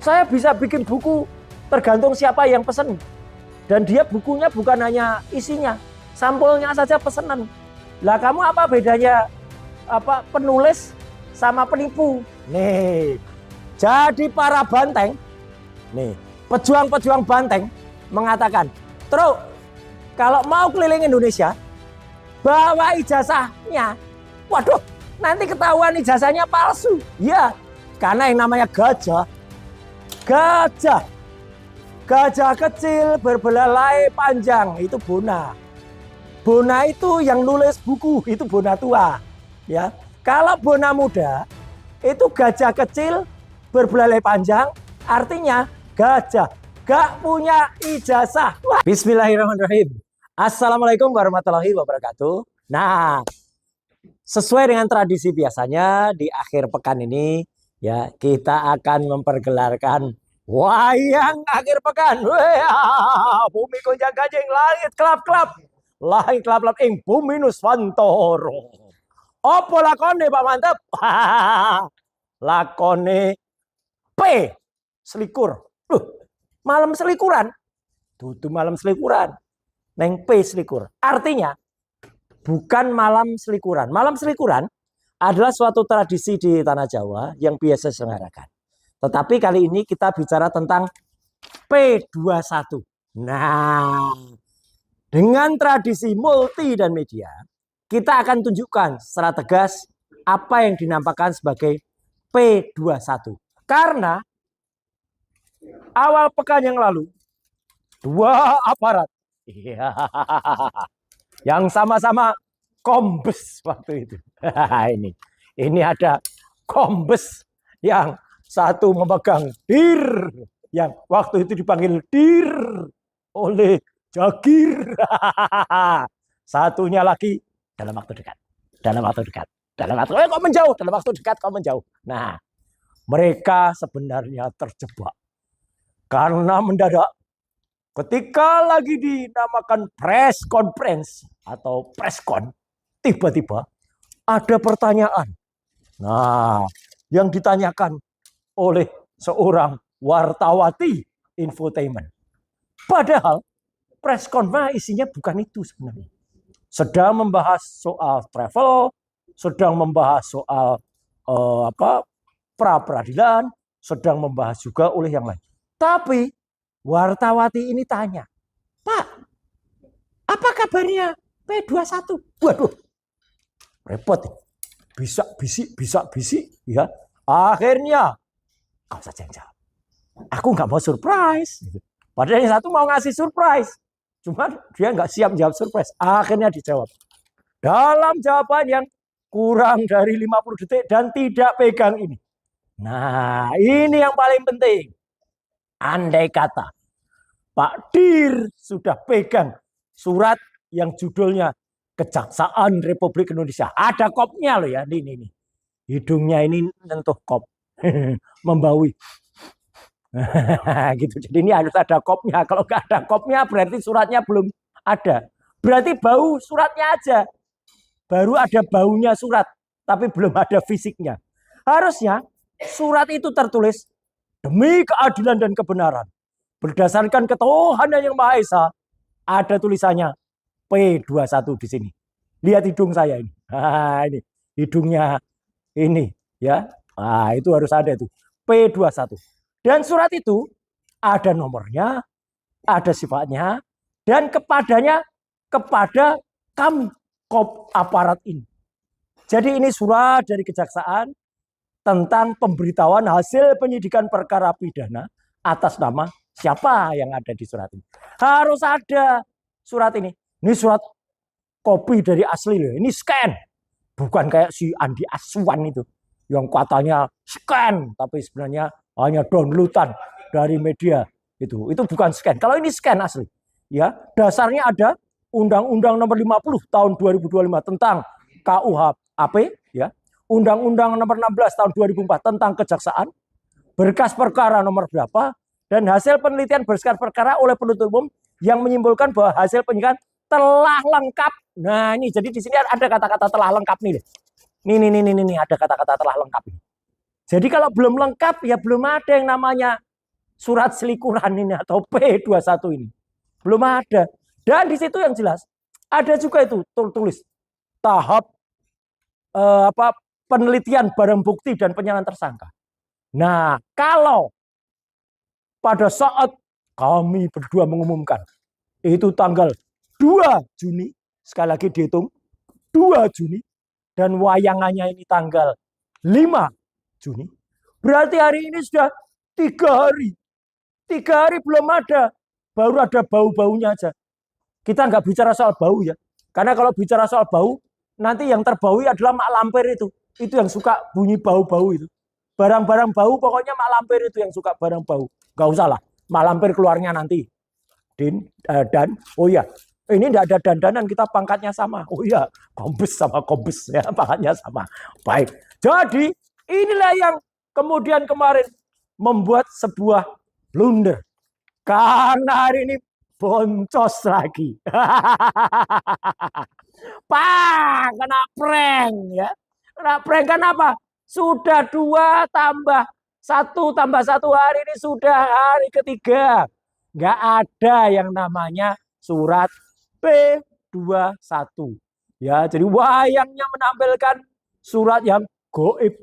Saya bisa bikin buku tergantung siapa yang pesen. Dan dia bukunya bukan hanya isinya, sampulnya saja pesanan. Lah kamu apa bedanya penulis sama penipu? Nih, jadi para banteng, nih pejuang-pejuang banteng mengatakan, Truk, kalau mau keliling Indonesia, bawa ijazahnya. Waduh, nanti ketahuan ijazahnya palsu. Ya, karena yang namanya gajah kecil berbelalai panjang itu Bona. Bona itu yang nulis buku itu Bona tua. Ya, kalau Bona muda itu gajah kecil berbelalai panjang, artinya gajah gak punya ijazah. Wah. Bismillahirrahmanirrahim. Assalamualaikum warahmatullahi wabarakatuh. Nah, sesuai dengan tradisi biasanya di akhir pekan ini ya kita akan mempergelarkan wayang akhir pekan. Wah, bumi gonjang ganjing, langit kelap-kelap. Langit kelap-kelap ing bumi nuswantara. Apa lakone Pak Mantep? Lakone P selikur. Malam selikuran. Dudu malam selikuran. Neng P selikur. Artinya bukan malam selikuran. Malam selikuran adalah suatu tradisi di tanah Jawa yang biasa diselenggarakan. Tetapi kali ini kita bicara tentang P21. Nah, dengan tradisi multi dan media, kita akan tunjukkan secara tegas apa yang dinamakan sebagai P21. Karena awal pekan yang lalu, dua aparat yang sama-sama kombes waktu itu. Ini ada kombes yang satu memegang dir, yang waktu itu dipanggil dir oleh Jagir. Satunya lagi dalam waktu dekat. Dalam waktu dekat. Dalam waktu kok menjauh, dalam waktu dekat kok menjauh. Nah, mereka sebenarnya terjebak. Karena mendadak ketika lagi dinamakan press conference atau presscon, tiba-tiba ada pertanyaan. Nah, yang ditanyakan oleh seorang wartawati infotainment. Padahal presscon isinya bukan itu sebenarnya. Sedang membahas soal travel, sedang membahas soal pra peradilan, sedang membahas juga oleh yang lain. Tapi wartawati ini tanya, Pak, apa kabarnya P21? Waduh, repot. Bisa bisik, ya. Akhirnya, kau saja yang jawab. Aku nggak mau surprise. Padahal yang satu mau ngasih surprise. Cuma dia nggak siap jawab surprise. Akhirnya dijawab. Dalam jawaban yang kurang dari 50 detik dan tidak pegang ini. Nah, ini yang paling penting. Andai kata Pak Dir sudah pegang surat yang judulnya Kejaksaan Republik Indonesia. Ada kopnya loh ya. Ini. Hidungnya ini nentuh kop. Membaui. Gitu. Jadi ini harus ada kopnya. Kalau nggak ada kopnya berarti suratnya belum ada. Berarti bau suratnya aja. Baru ada baunya surat. Tapi belum ada fisiknya. Harusnya surat itu tertulis demi keadilan dan kebenaran. Berdasarkan ketuhanan yang Maha Esa. Ada tulisannya P21 di sini. Lihat hidung saya ini. Nah, ini hidungnya ini ya. Nah, itu harus ada itu. P21. Dan surat itu ada nomornya, ada sifatnya, dan kepada kami aparat ini. Jadi ini surat dari kejaksaan tentang pemberitahuan hasil penyidikan perkara pidana atas nama siapa yang ada di surat ini. Harus ada surat ini. Ini surat kopi dari asli loh. Ini scan. Bukan kayak si Andi Aswan itu yang katanya scan tapi sebenarnya hanya downloadan dari media itu. Itu bukan scan. Kalau ini scan asli. Ya, dasarnya ada Undang-Undang Nomor 50 tahun 2025 tentang KUHP ya. Undang-Undang Nomor 16 tahun 2004 tentang kejaksaan. Berkas perkara nomor berapa dan hasil penelitian berkas perkara oleh penuntut umum yang menyimpulkan bahwa hasil penyidikan telah lengkap. Nah, ini jadi di sini ada kata-kata telah lengkap nih. Nih ada kata-kata telah lengkap ini. Jadi kalau belum lengkap ya belum ada yang namanya surat selikuran ini atau P21 ini. Belum ada. Dan di situ yang jelas ada juga itu tulis tahap penelitian barang bukti dan penyerahan tersangka. Nah, kalau pada saat kami berdua mengumumkan itu tanggal 2 Juni, sekali lagi dihitung 2 Juni, dan wayangannya ini tanggal 5 Juni, berarti hari ini sudah 3 hari. 3 hari belum ada, baru ada bau-baunya aja. Kita nggak bicara soal bau ya, karena kalau bicara soal bau, nanti yang terbaui adalah mak lampir itu yang suka bunyi bau-bau itu. Barang-barang bau pokoknya mak lampir itu yang suka barang bau. Gak usah lah, mak lampir keluarnya nanti. Dan oh ya, ini tidak ada dandanan, kita pangkatnya sama. Oh iya, kombes sama kombes ya, pangkatnya sama. Baik. Jadi inilah yang kemudian kemarin membuat sebuah blunder. Karena hari ini boncos lagi. Pak, kena prank ya. Kena prank kenapa? Sudah 2 tambah 1 hari ini sudah hari ketiga. Nggak ada yang namanya surat P21. Ya, jadi wayangnya menampilkan surat yang goib.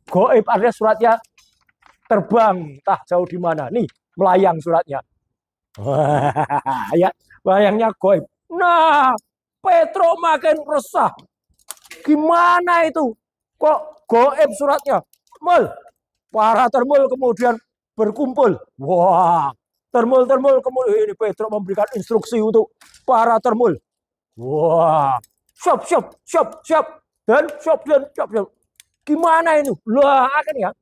Goib artinya suratnya terbang, entah jauh di mana. Nih, melayang suratnya. Ya, wayangnya goib. Nah, Petro makin resah. Gimana itu? Kok goib suratnya? Para termul kemudian berkumpul. Wah, termul kemudian ini Petro memberikan instruksi untuk para termul. Wah, siap. Dan siap. Gimana ini? Lah, akhirnya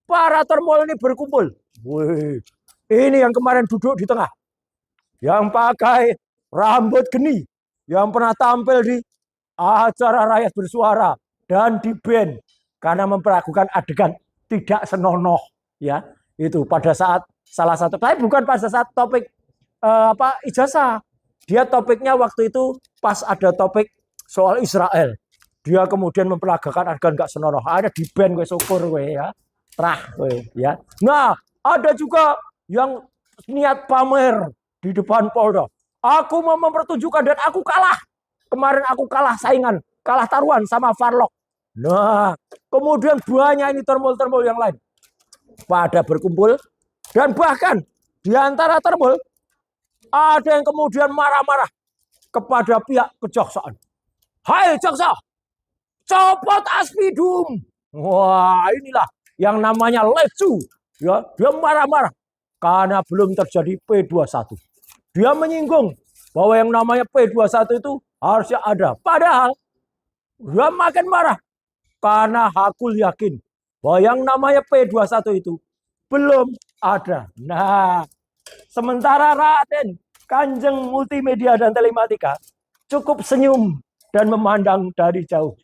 para termul ini berkumpul. Wih, ini yang kemarin duduk di tengah. Yang pakai rambut geni. Yang pernah tampil di acara Rakyat Bersuara dan di band karena memperlakukan adegan tidak senonoh, ya. Itu pada saat salah satu, tapi bukan pada saat topik ijazah. Dia topiknya waktu itu pas ada topik soal Israel. Dia kemudian memperlakukan adegan gak senonoh. Ada di band gue, syukur gue ya. Terah gue ya. Nah, ada juga yang niat pamer di depan Polda. Aku mau mempertunjukkan dan aku kalah. Kemarin aku kalah saingan, kalah taruhan sama Farlok. Nah, kemudian banyak ini termul-termul yang lain pada berkumpul, dan bahkan di antara termul ada yang kemudian marah-marah kepada pihak kejaksaan. Hai jaksa, copot aspidum. Wah, inilah yang namanya lesu. Ya, dia marah-marah karena belum terjadi P21. Dia menyinggung bahwa yang namanya P21 itu harusnya ada. Padahal dia makin marah karena Hakul yakin bahwa yang namanya P21 itu belum ada. Nah, sementara Raden Kanjeng Multimedia dan Telematika cukup senyum dan memandang dari jauh.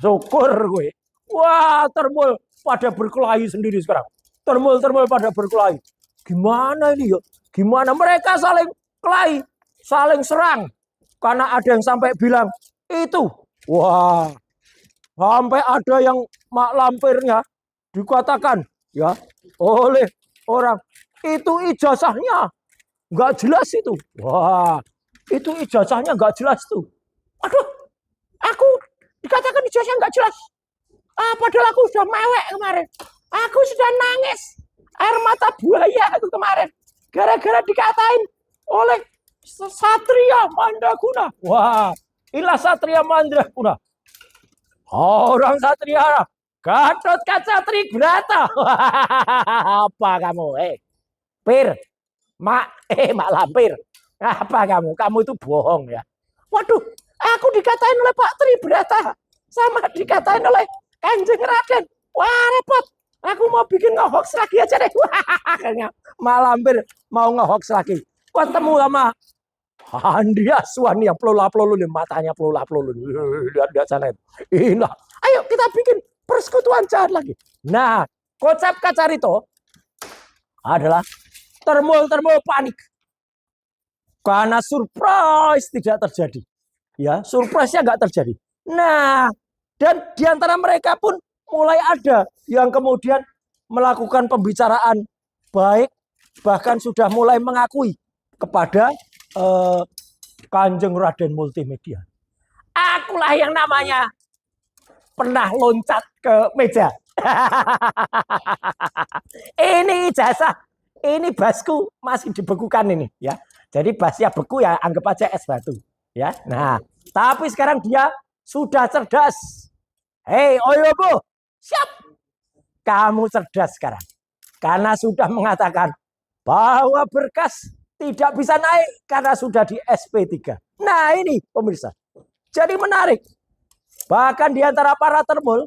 Syukur gue. Wah, termul pada berkelahi sendiri sekarang. Termul pada berkelahi. Gimana ini yuk? Gimana mereka saling kelahi, saling serang. Karena ada yang sampai bilang, itu. Wah, sampai ada yang mak lampirnya dikatakan ya oleh orang, itu ijazahnya nggak jelas itu. Wah, itu ijazahnya nggak jelas tuh. Aduh, aku dikatakan ijazahnya nggak jelas. Padahal aku sudah mewek kemarin. Aku sudah nangis. Air mata buaya aku kemarin. Gara-gara dikatain oleh Satria Mandraguna. Wah, inilah Satria Mandraguna. Orang Satria Gatot Kaca Tribrata. Apa kamu? Pir. Mak lampir. Apa kamu? Kamu itu bohong ya. Waduh, aku dikatain oleh Pak Tribrata. Sama dikatain oleh Kanjeng Raden. Wah, repot. Aku mau bikin nge-hoax lagi aja deh. Akhirnya malampir mau nge-hoax lagi. Ketemu sama Andreas Aswani yang pelula-pelulu, matanya pelula-pelulu. Lihat sana itu. Inilah. Ayo kita bikin persekutuan jahat lagi. Nah, konsep Kacarito adalah termul panik. Karena surprise tidak terjadi. Ya, surprise-nya nggak terjadi. Nah, dan diantara mereka pun mulai ada yang kemudian melakukan pembicaraan baik, bahkan sudah mulai mengakui kepada Kanjeng Raden Multimedia. Akulah yang namanya pernah loncat ke meja. Ini ijazah, ini basku masih dibekukan ini ya. Jadi basnya beku ya, anggap aja es batu ya. Nah, tapi sekarang dia sudah cerdas. Hei, Oyobo, siap. Kamu cerdas sekarang. Karena sudah mengatakan bahwa berkas tidak bisa naik karena sudah di SP3. Nah, ini pemirsa. Jadi menarik. Bahkan di antara para termul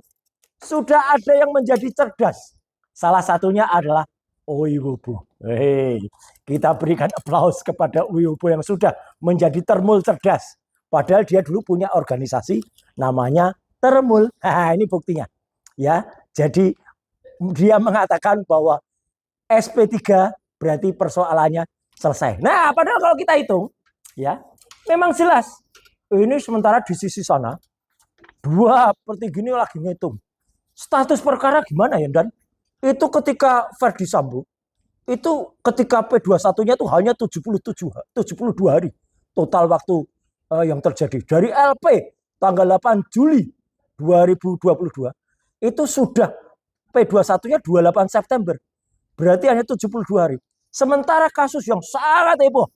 sudah ada yang menjadi cerdas. Salah satunya adalah Oyobo. Hei, kita berikan aplaus kepada Oyobo yang sudah menjadi termul cerdas. Padahal dia dulu punya organisasi namanya Termul. Nah, ini buktinya. Ya, jadi dia mengatakan bahwa SP3 berarti persoalannya selesai. Nah, padahal kalau kita hitung, ya, memang jelas. Ini sementara di sisi sana 2/3 gini lagi ngitung. Status perkara gimana ya, Dan? Itu ketika Verdi Sambo, itu ketika P21-nya itu hanya 72 hari total waktu yang terjadi. Dari LP tanggal 8 Juli 2022 itu sudah P21-nya 28 September. Berarti hanya 72 hari. Sementara kasus yang sangat heboh,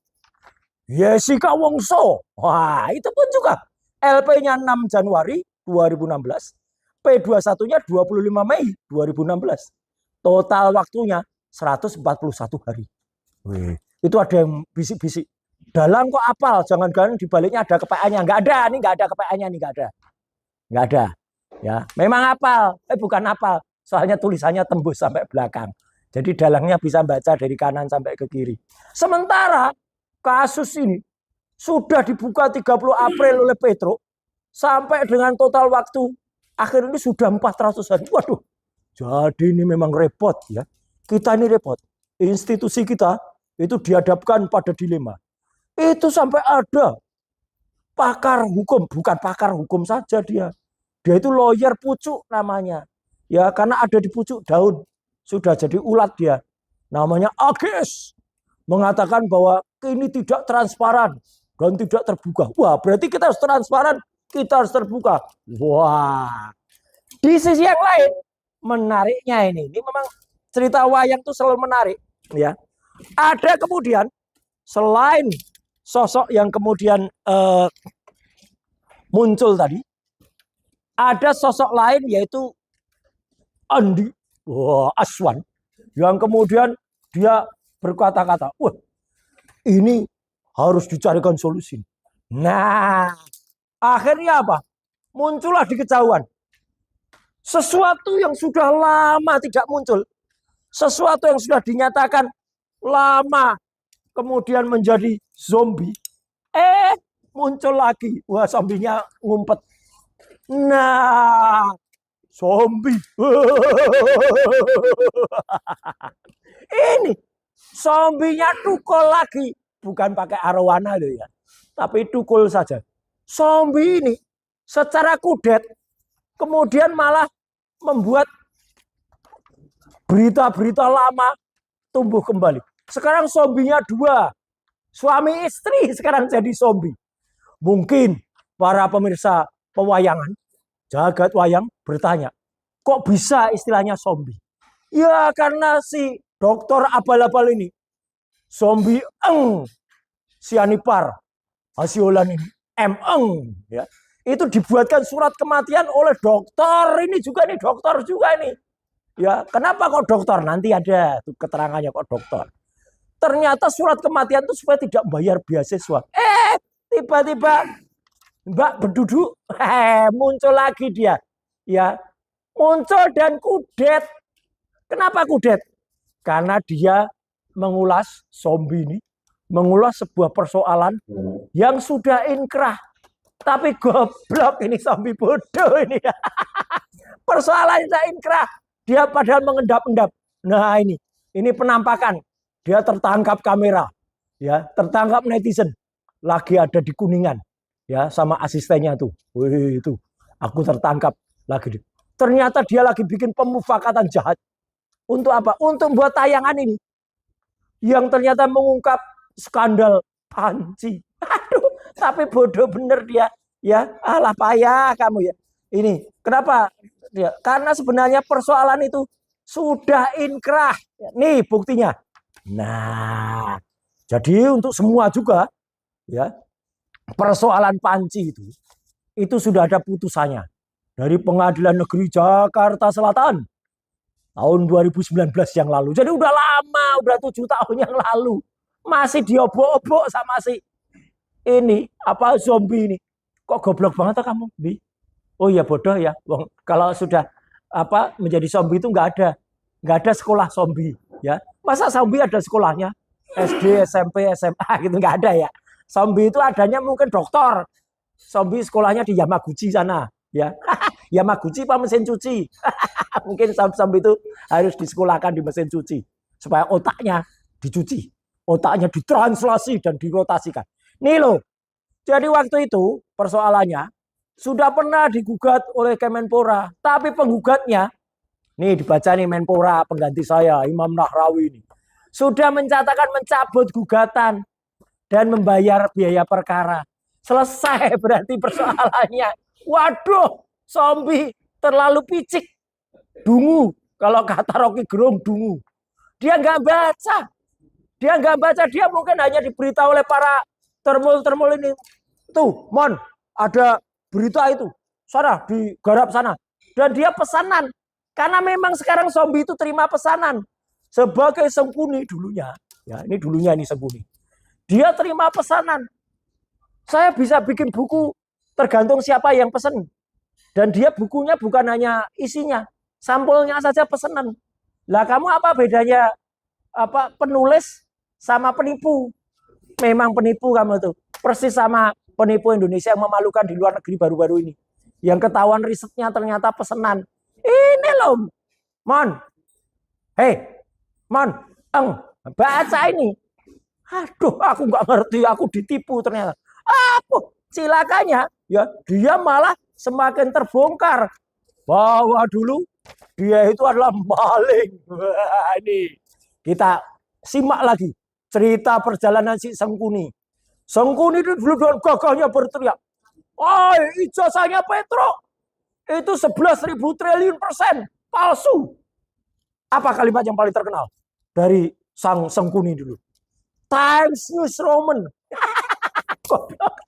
Jessica Wongso. Wah, itu pun juga LP-nya 6 Januari 2016, P21-nya 25 Mei 2016. Total waktunya 141 hari. Wih, itu ada yang bisik-bisik. Dalam kok apal, jangan-jangan di baliknya ada KPA-nya. Enggak ada, ini enggak ada KPA-nya, ini enggak ada. Enggak ada. Ya, memang apal, bukan apal. Soalnya tulisannya tembus sampai belakang. Jadi dalangnya bisa baca dari kanan sampai ke kiri. Sementara kasus ini sudah dibuka 30 April oleh Petro sampai dengan total waktu akhir ini sudah 400 hari. Waduh. Jadi ini memang repot ya. Kita ini repot. Institusi kita itu dihadapkan pada dilema. Itu sampai ada pakar hukum, bukan pakar hukum saja dia. Dia itu lawyer pucuk namanya. Ya, karena ada di pucuk daun. Sudah jadi ulat dia. Namanya AGS. Mengatakan bahwa ini tidak transparan dan tidak terbuka. Wah, berarti kita harus transparan, kita harus terbuka. Wah. Di sisi yang lain, menariknya ini memang cerita wayang itu selalu menarik. Ya. Ada kemudian, selain sosok yang kemudian muncul tadi, ada sosok lain yaitu Andi Aswan yang kemudian dia berkata-kata, wah ini harus dicarikan solusi. Nah, akhirnya apa? Muncullah di kejauhan sesuatu yang sudah lama tidak muncul, sesuatu yang sudah dinyatakan lama kemudian menjadi zombie. Muncul lagi, wah zombinya ngumpet. Nah, zombie. Ini zombinya tukul lagi. Bukan pakai arowana loh ya. Tapi tukul saja. Zombie ini secara kudet kemudian malah membuat berita-berita lama tumbuh kembali. Sekarang zombinya 2. Suami istri sekarang jadi zombie. Mungkin para pemirsa pewayangan, jagat wayang bertanya, kok bisa istilahnya zombie? Ya karena si dokter abal-abal ini, zombie sianipar, hasiolan ini, ya, itu dibuatkan surat kematian oleh dokter ini juga nih, dokter juga nih. Ya, kenapa kok dokter? Nanti ada keterangannya kok dokter. Ternyata surat kematian itu supaya tidak bayar beasiswa. Tiba-tiba Mbak Beduduk muncul lagi dia. Ya, muncul dan kudet. Kenapa kudet? Karena dia mengulas zombie ini, mengulas sebuah persoalan yang sudah inkrah. Tapi goblok ini zombie bodoh ini. Persoalan yang inkrah, dia padahal mengendap-endap. Nah, ini penampakan. Dia tertangkap kamera. Ya, tertangkap netizen. Lagi ada di Kuningan. Ya, sama asistennya tuh. Wih, itu. Aku tertangkap lagi. Ternyata dia lagi bikin pemufakatan jahat. Untuk apa? Untuk buat tayangan ini. Yang ternyata mengungkap skandal Panji. Aduh, tapi bodoh bener dia. Ya, alah payah kamu ya. Ini, kenapa? Ya, karena sebenarnya persoalan itu sudah inkrah. Nih buktinya. Nah, jadi untuk semua juga, ya, persoalan Panji itu sudah ada putusannya dari Pengadilan Negeri Jakarta Selatan tahun 2019 yang lalu. Jadi udah lama, udah 7 tahun yang lalu. Masih diobok-obok sama si ini, apa zombie ini. Kok goblok banget kamu, Bi? Oh iya bodoh ya. Kalau sudah apa menjadi zombie itu nggak ada sekolah zombie, ya. Masa zombie ada sekolahnya? SD, SMP, SMA gitu nggak ada ya. Zombie itu adanya mungkin dokter. Zombie sekolahnya di Yamaguchi sana, ya. Yamaguchi apa mesin cuci? Mungkin zombie itu harus disekolahkan di mesin cuci supaya otaknya dicuci, otaknya ditranslasi dan dirotasikan. Nih loh. Jadi waktu itu persoalannya sudah pernah digugat oleh Kemenpora, tapi penggugatnya nih dibaca nih Menpora pengganti saya Imam Nahrawi ini sudah mencatakan mencabut gugatan dan membayar biaya perkara. Selesai berarti persoalannya. Waduh, zombie terlalu picik. Dungu, kalau kata Rocky Gerung dungu. Dia nggak baca. Dia nggak baca, dia mungkin hanya diberitahu oleh para termul ini. Tuh, Mon, ada berita itu. Sana, digarap sana. Dan dia pesanan. Karena memang sekarang zombie itu terima pesanan. Sebagai Sengkuni dulunya. Ya, ini dulunya ini Sengkuni. Dia terima pesanan. Saya bisa bikin buku tergantung siapa yang pesen. Dan dia bukunya bukan hanya isinya. Sampulnya saja pesanan. Lah kamu apa bedanya apa penulis sama penipu? Memang penipu kamu tuh. Persis sama penipu Indonesia yang memalukan di luar negeri baru-baru ini. Yang ketahuan risetnya ternyata pesanan. Ini loh, Mon. Hei, Mon, baca ini. Aduh, aku nggak ngerti, aku ditipu ternyata. Apa? Cilakanya, ya dia malah semakin terbongkar bahwa dulu dia itu adalah maling. Wah, ini kita simak lagi cerita perjalanan si Sengkuni. Sengkuni itu dulu dengan gagahnya berteriak, "Oh, ijazahnya Petro itu 11.000 triliun persen palsu." Apa kalimat yang paling terkenal dari sang Sengkuni dulu? Times New Roman.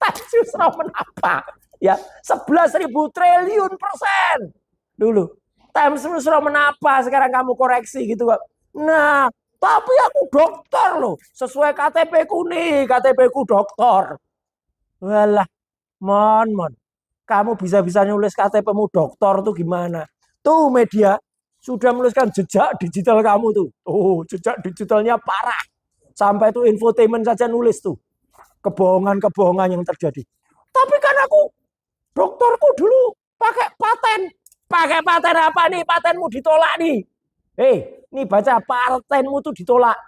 Times New Roman apa? Ya, 11.000 triliun persen dulu. Times New Roman apa? Sekarang kamu koreksi gitu kok. Nah, tapi aku dokter loh. Sesuai KTP ku nih, KTP ku dokter. Walah, mon. Kamu bisa-bisa nulis KTP-mu dokter tuh gimana? Tuh media sudah menuliskan jejak digital kamu tuh. Oh, jejak digitalnya parah. Sampai tuh infotainment saja nulis tuh. Kebohongan-kebohongan yang terjadi. Tapi kan aku, dokterku dulu pakai paten. Pakai paten apa nih? Patenmu ditolak nih. Hei, nih baca patenmu tuh ditolak.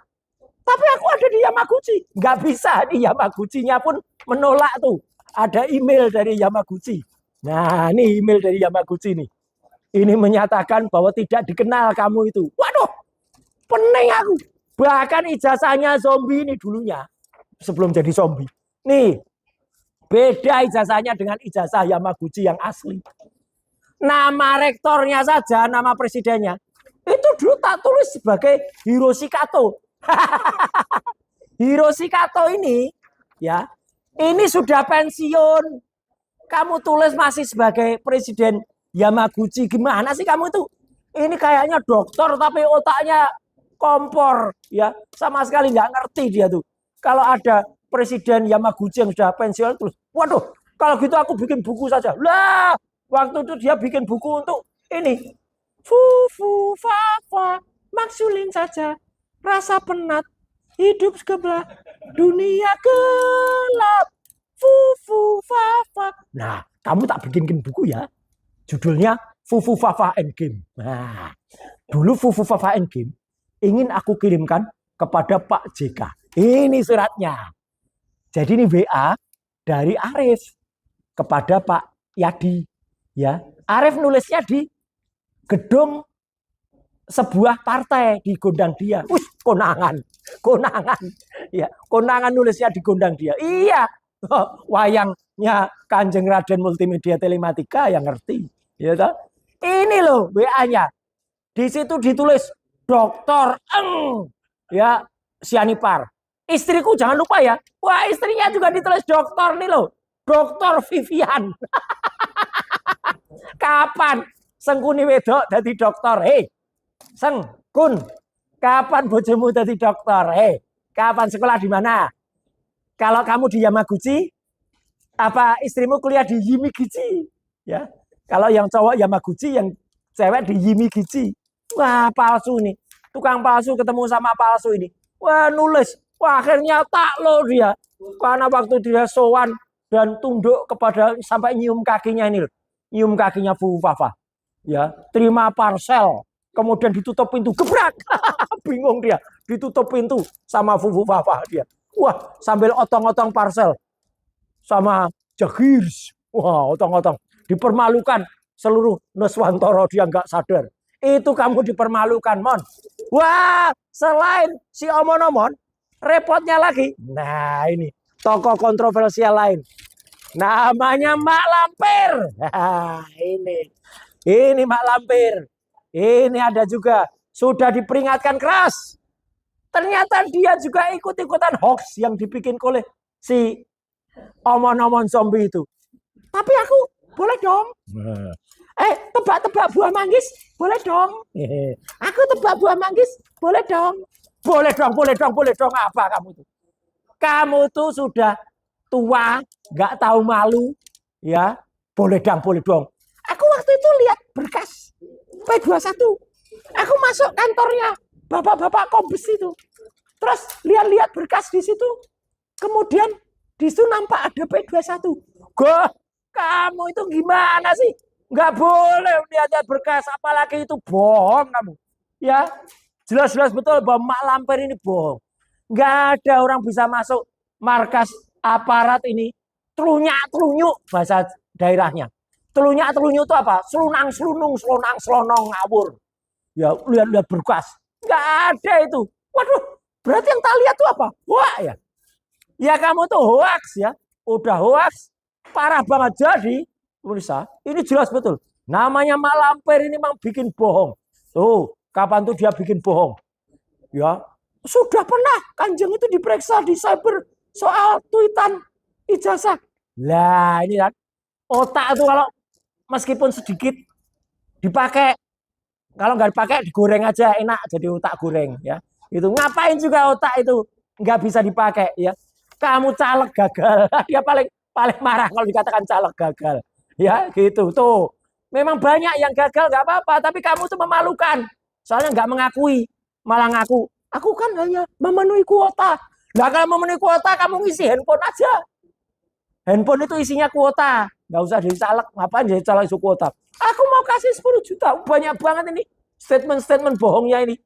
Tapi aku ada di Yamaguchi. Nggak bisa di Yamaguchi-nya pun menolak tuh. Ada email dari Yamaguchi. Nah, ini email dari Yamaguchi nih. Ini menyatakan bahwa tidak dikenal kamu itu. Waduh, pening aku. Bahkan ijazahnya zombie ini dulunya. Sebelum jadi zombie. Nih, beda ijazahnya dengan ijazah Yamaguchi yang asli. Nama rektornya saja, nama presidennya. Itu dulu tak tulis sebagai Hiroshi Kato. Hiroshi Kato ini, ya, ini sudah pensiun. Kamu tulis masih sebagai presiden Yamaguchi. Gimana sih kamu itu? Ini kayaknya dokter tapi otaknya kompor, ya, sama sekali nggak ngerti dia tuh. Kalau ada presiden Yamaguchi yang sudah pensiun terus, waduh, kalau gitu aku bikin buku saja. Lah, waktu itu dia bikin buku untuk ini, fufu fafa, maksulin saja, rasa penat, hidup sebelah, dunia gelap, fufu fafa. Nah, kamu tak bikin buku ya, judulnya Fufu Fafa Endgame. Nah, dulu Fufu Fafa Endgame ingin aku kirimkan kepada Pak JK. Ini suratnya. Jadi ini WA dari Arif kepada Pak Yadi. Ya, Arif nulisnya di gedung sebuah partai digondang dia. Konangan. Konangan. Ya, konangan nulisnya digondang dia. Iya. Wayangnya Kanjeng Raden Multimedia Telematika yang ngerti. Ya toh? Ini loh WA-nya. Di situ ditulis Dokter Eng. Ya, Sianipar. Istriku jangan lupa ya. Wah, istrinya juga ditulis dokter nih loh. Dokter Vivian. Kapan Sengkuni wedok jadi dokter? Hei, Seng, Kun, kapan bojomu jadi dokter? Hei, kapan sekolah di mana? Kalau kamu di Yamaguchi, apa istrimu kuliah di Yimigichi? Ya, kalau yang cowok Yamaguchi, yang cewek di Yimigichi. Wah, palsu nih. Tukang palsu ketemu sama palsu ini. Wah, nulis. Wah, akhirnya takluk dia. Karena waktu dia sowan dan tunduk kepada sampai nyium kakinya ini loh. Nyium kakinya Fufu Fafa. Ya, terima parcel. Kemudian ditutup pintu, gebrak. Bingung dia. Ditutup pintu sama Fufu Fafa dia. Wah, sambil otong-otong parcel sama Jagirs. Wah, otong-otong. Dipermalukan seluruh Nuswantoro, dia nggak sadar. Itu kamu dipermalukan, Mon. Wah, selain si Omon-Omon, repotnya lagi. Nah, ini tokoh kontroversial lain. Namanya Mak Lampir. Nah, ini Mak Lampir. Ini ada juga. Sudah diperingatkan keras. Ternyata dia juga ikut-ikutan hoax yang dibikin oleh si Omon-Omon zombie itu. Tapi aku boleh dong. Tebak-tebak buah manggis, boleh dong. Aku tebak buah manggis, boleh dong. Boleh dong, boleh dong, boleh dong. Apa kamu tuh? Kamu tuh sudah tua, nggak tahu malu, ya. Boleh dong, boleh dong. Aku waktu itu lihat berkas P21. Aku masuk kantornya bapak-bapak Kombes itu. Terus lihat-lihat berkas di situ. Kemudian di situ nampak ada P21. Goh, kamu itu gimana sih? Nggak boleh lihat berkas, apalagi itu bohong kamu. Ya, jelas-jelas betul bahwa Mak Lampir ini bohong. Nggak ada orang bisa masuk markas aparat ini telunyak-telunyuk bahasa daerahnya. Telunyak-telunyuk itu apa? Selunang-selunung, selonang-selonong, ngawur. Ya, lihat-lihat berkas. Nggak ada itu. Waduh, berarti yang tak lihat itu apa? Wah, ya. Ya kamu tuh hoax ya. Udah hoax, parah banget. Jadi, pemirsa, ini jelas betul. Namanya Mak Lampir ini memang bikin bohong. Tuh, kapan tuh dia bikin bohong? Ya, sudah pernah Kanjeng itu diperiksa di cyber soal tweetan ijazah. Lah, ini kan otak itu kalau meskipun sedikit dipakai, kalau nggak dipakai digoreng aja enak jadi otak goreng ya. Itu ngapain juga otak itu nggak bisa dipakai ya. Kamu caleg gagal, dia paling marah kalau dikatakan caleg gagal. Ya gitu tuh. Memang banyak yang gagal nggak apa-apa, tapi kamu tuh memalukan. Soalnya nggak mengakui, malah ngaku. Aku kan hanya memenuhi kuota. Nah kalau memenuhi kuota, kamu ngisi handphone aja. Handphone itu isinya kuota. Nggak usah jadi caleg, ngapain jadi caleg isu kuota. Aku mau kasih 10 juta, banyak banget ini. Statement-statement bohongnya ini.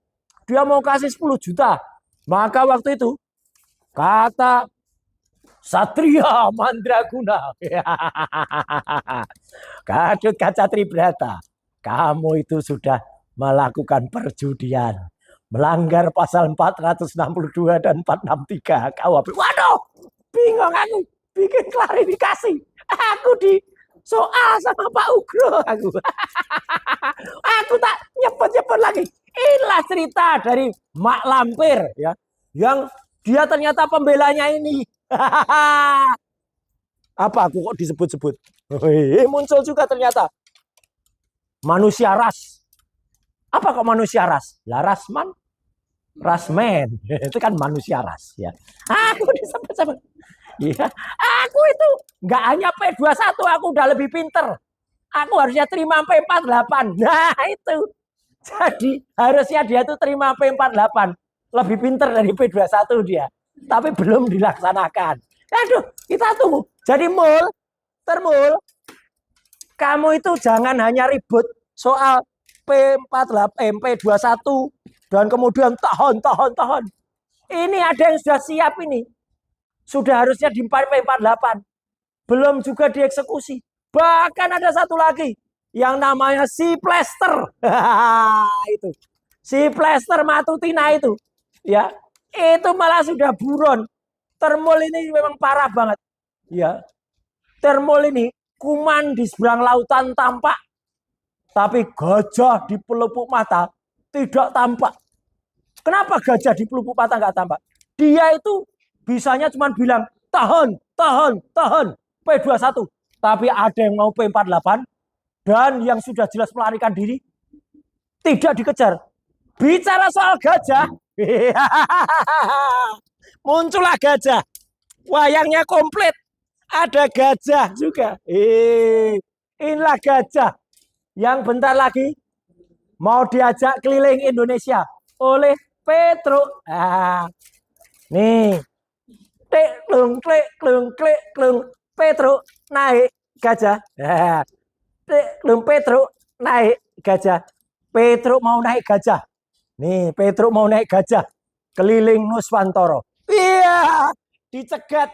Dia mau kasih 10 juta. Maka waktu itu, kata Satria Mandraguna. Kadut Kaca Tribrata. Kamu itu sudah melakukan perjudian. Melanggar pasal 462 dan 463 KUHP. Waduh, bingung aku. Bikin klarifikasi. Aku di soal sama Pak Ugro. Aku tak nyebut-nyebut lagi. Inilah cerita dari Mak Lampir. Ya, yang dia ternyata pembelanya ini. Apa aku kok disebut-sebut? Muncul juga ternyata manusia ras. Apa kok manusia ras? Lah rasman, rasmen. Itu kan manusia ras ya. Aku disebut-sebut. Ya, aku itu nggak hanya P21, aku udah lebih pinter. Aku harusnya terima P48. Nah itu. Jadi harusnya dia tuh terima P48. Lebih pinter dari P21 dia. Tapi belum dilaksanakan. Aduh, kita tunggu. Jadi Termul, kamu itu jangan hanya ribut soal P48, P21 dan kemudian tahun. Ini ada yang sudah siap ini. Sudah harusnya di P48. Belum juga dieksekusi. Bahkan ada satu lagi yang namanya si Plester. Itu. Si Plester Matutina itu, ya, itu malah sudah buron. Termul ini memang parah banget. Ya, termul ini kuman di seberang lautan tampak, tapi gajah di pelupuk mata tidak tampak. Kenapa gajah di pelupuk mata nggak tampak? Dia itu bisanya cuma bilang tahan, tahan, tahan, P21. Tapi ada yang mau P48 dan yang sudah jelas melarikan diri tidak dikejar. Bicara soal gajah, muncullah gajah. Wayangnya komplit. Ada gajah juga. Inilah gajah yang bentar lagi mau diajak keliling Indonesia oleh Petro. Nih. Klung, klik, klung, klik, klung. Petro naik gajah. Klung, Petro naik gajah. Petro mau naik gajah. Nih, Petro mau naik gajah. Keliling Nuswantoro. Iya, dicegat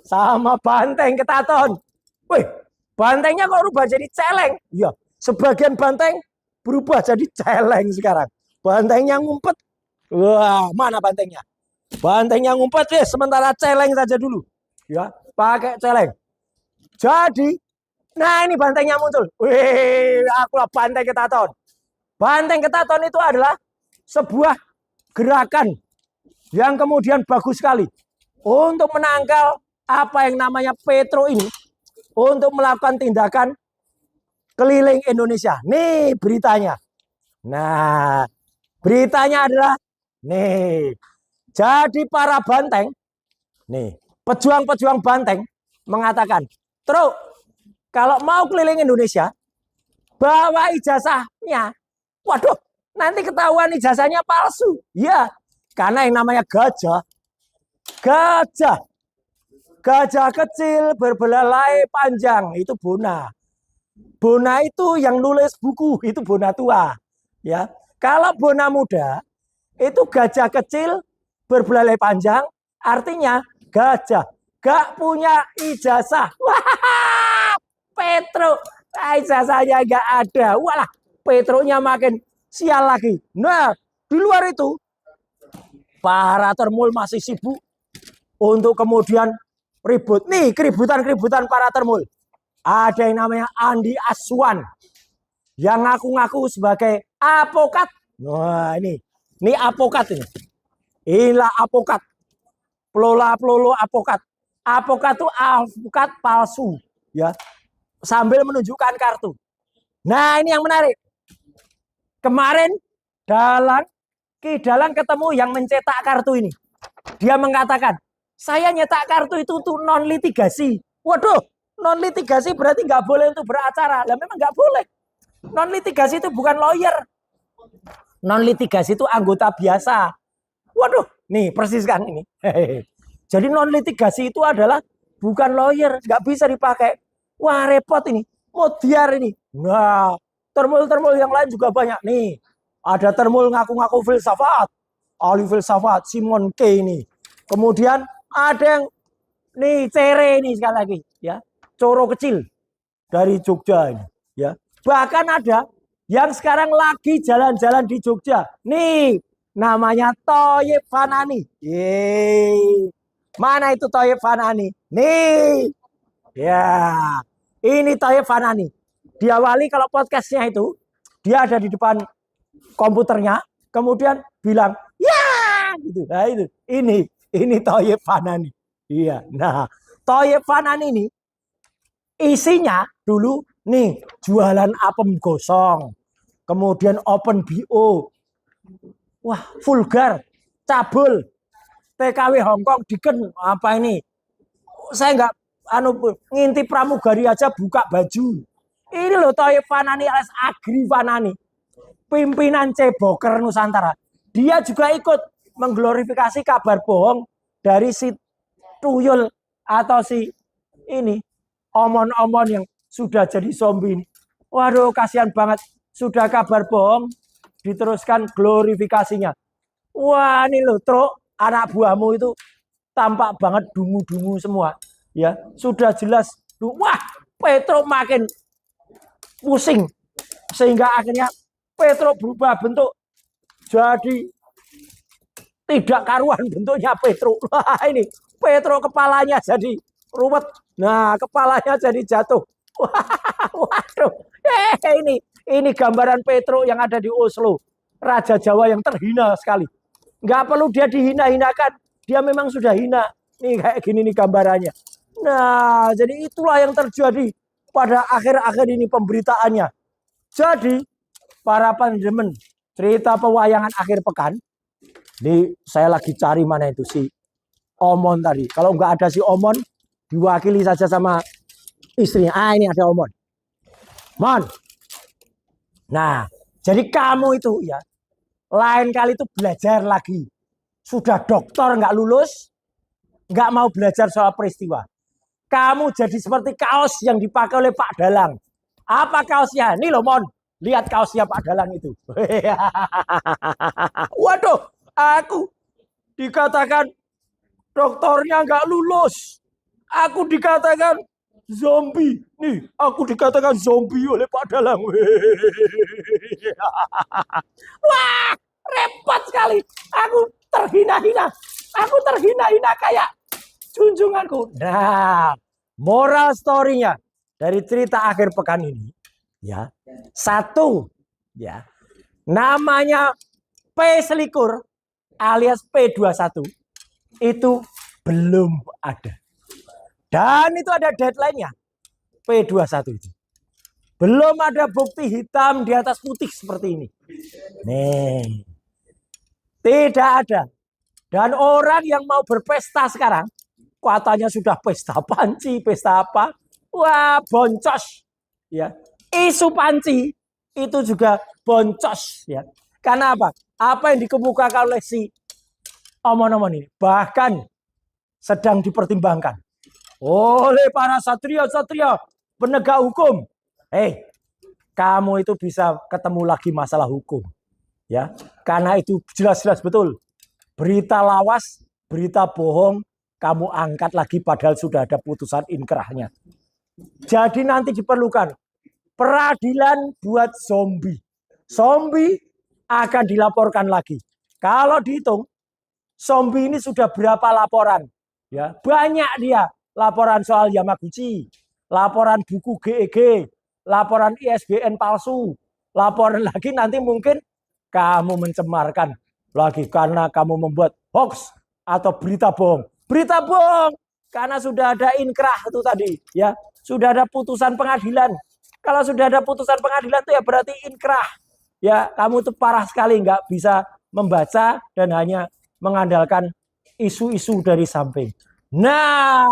sama banteng ketaton. Wih, bantengnya kok berubah jadi celeng? Iya, sebagian banteng berubah jadi celeng sekarang. Bantengnya ngumpet. Wah, mana bantengnya? Bantengnya ngumpet ya, sementara celeng saja dulu. Ya, pakai celeng. Jadi, nah ini bantengnya muncul. Wih, akulah banteng ketaton. Banteng ketaton itu adalah sebuah gerakan yang kemudian bagus sekali untuk menangkal apa yang namanya Petro ini untuk melakukan tindakan keliling Indonesia. Nih beritanya. Nah, beritanya adalah nih. Jadi para banteng, nih, pejuang-pejuang banteng mengatakan, "Truk, kalau mau keliling Indonesia, bawa ijazahnya." Waduh, nanti ketahuan ijazahnya palsu. Ya, karena yang namanya gajah, gajah gajah kecil berbelalai panjang itu Bona. Bona itu yang nulis buku itu Bona tua. Ya, kalau Bona muda itu gajah kecil berbelalai panjang, artinya gajah gak punya ijazah. Wah, Petro, ijazahnya gak ada. Walah, Petronya makin sial lagi. Nah, di luar itu para termul masih sibuk untuk kemudian ribut. Nih, keributan-keributan para termul. Ada yang namanya Andi Aswan yang ngaku-ngaku sebagai apokat. Wah, ini apokat ini. Inilah apokat. Pelola-pelolo apokat. Apokat itu apokat palsu, ya. Sambil menunjukkan kartu. Nah, ini yang menarik. Kemarin Dalang ketemu yang mencetak kartu ini. Dia mengatakan, "Saya nyetak kartu itu untuk non litigasi." Waduh, non litigasi berarti nggak boleh untuk beracara. Lah memang nggak boleh. Non litigasi itu bukan lawyer. Non litigasi itu anggota biasa. Waduh, nih persis kan ini. Jadi non litigasi itu adalah bukan lawyer, nggak bisa dipakai. Wah repot ini, modiar ini. Nah, termul-termul yang lain juga banyak nih. Ada termul ngaku-ngaku filsafat, ahli filsafat Simon K ini. Kemudian ada yang nih Cere ini sekali lagi, ya, Coro kecil dari Jogja ini, ya. Bahkan ada yang sekarang lagi jalan-jalan di Jogja. Nih, namanya Thoyib Fanani. Yeay. Mana itu Thoyib Fanani? Nih. Ya, ini Thoyib Fanani. Diawali kalau podcastnya itu, dia ada di depan komputernya, kemudian bilang, "Ya!" gitu. Nah, itu. Ini Thoyib Fanani. Iya. Nah, Thoyib Fanani ini isinya dulu nih jualan apem gosong. Kemudian open BO. Wah, vulgar, cabul. TKW Hongkong diken apa ini? Saya nggak ngintip pramugari aja buka baju. Ini loh Thoyib Fanani alias Agri Fanani. Pimpinan Ceboker Nusantara. Dia juga ikut mengglorifikasi kabar bohong dari si tuyul atau si ini omon-omon yang sudah jadi zombie ini. Waduh, kasihan banget. Sudah kabar bohong, diteruskan glorifikasinya. Wah, ini loh, Truk, anak buahmu itu tampak banget dungu-dungu semua. Ya, sudah jelas. Wah, Petro makin pusing. Sehingga akhirnya Petro berubah bentuk Jadi tidak karuan bentuknya Petro. Wah, ini Petro kepalanya jadi ruwet. Nah, kepalanya jadi jatuh. Waduh. Ini gambaran Petro yang ada di Oslo. Raja Jawa yang terhina sekali. Nggak perlu dia dihina-hinakan. Dia memang sudah hina. Nih kayak gini nih gambarannya. Nah, jadi itulah yang terjadi pada akhir-akhir ini pemberitaannya. Jadi, para pendemen cerita pewayangan akhir pekan. Ini saya lagi cari mana itu si Omon tadi. Kalau nggak ada si Omon, diwakili saja sama istrinya. Ah, ini ada Omon. Mon. Nah, jadi kamu itu ya, lain kali itu belajar lagi. Sudah doktor nggak lulus, nggak mau belajar soal peristiwa. Kamu jadi seperti kaos yang dipakai oleh Pak Dalang. Apa kaosnya? Nih loh Mon, lihat kaosnya Pak Dalang itu. Waduh, aku dikatakan doktornya nggak lulus. Aku dikatakan zombie. Nih, aku dikatakan zombie oleh Pak Dalang. Wah, repot sekali. Aku terhina-hina. Aku terhina-hina kayak junjunganku. Nah, moral story-nya dari cerita akhir pekan ini, ya, satu, ya, namanya P21 alias P21 itu belum ada. Dan itu ada deadline-nya. P21 itu. Belum ada bukti hitam di atas putih seperti ini. Nih. Tidak ada. Dan orang yang mau berpesta sekarang, katanya sudah pesta panci, pesta apa? Wah, boncos. Ya. Isu panci itu juga boncos. Ya. Karena apa? Apa yang dikemukakan oleh si omon-omon ini bahkan sedang dipertimbangkan oleh para satria-satria penegak hukum. Kamu itu bisa ketemu lagi masalah hukum. Ya, karena itu jelas-jelas betul. Berita lawas, berita bohong, kamu angkat lagi padahal sudah ada putusan inkrahnya. Jadi nanti diperlukan peradilan buat zombie. Zombie akan dilaporkan lagi. Kalau dihitung, zombie ini sudah berapa laporan? Ya, banyak dia. Laporan soal Yamaguchi, laporan buku GEG, laporan ISBN palsu, laporan lagi nanti mungkin kamu mencemarkan lagi karena kamu membuat hoax atau berita bohong. Berita bohong karena sudah ada inkrah itu tadi, ya. Sudah ada putusan pengadilan. Kalau sudah ada putusan pengadilan itu ya berarti inkrah. Ya, kamu itu parah sekali nggak bisa membaca dan hanya mengandalkan isu-isu dari samping. Nah,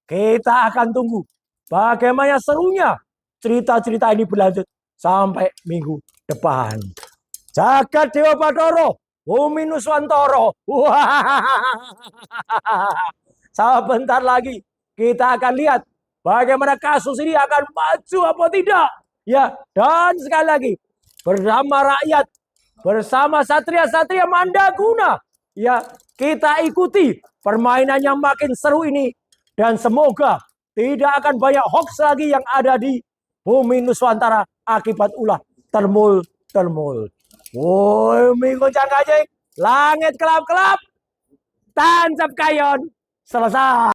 kita akan tunggu bagaimana serunya cerita-cerita ini berlanjut sampai minggu depan. Jagat Dewa Batara, Bumi Nuswantara. Sebentar lagi kita akan lihat bagaimana kasus ini akan maju apa tidak. Ya, dan sekali lagi bersama rakyat, bersama satria-satria Mandaguna, ya, kita ikuti permainan yang makin seru ini dan semoga tidak akan banyak hoax lagi yang ada di Bumi Nuswantara akibat ulah termul-termul. Bumi goncang kajeng, langit kelap-kelap, tancap kayon, selesai.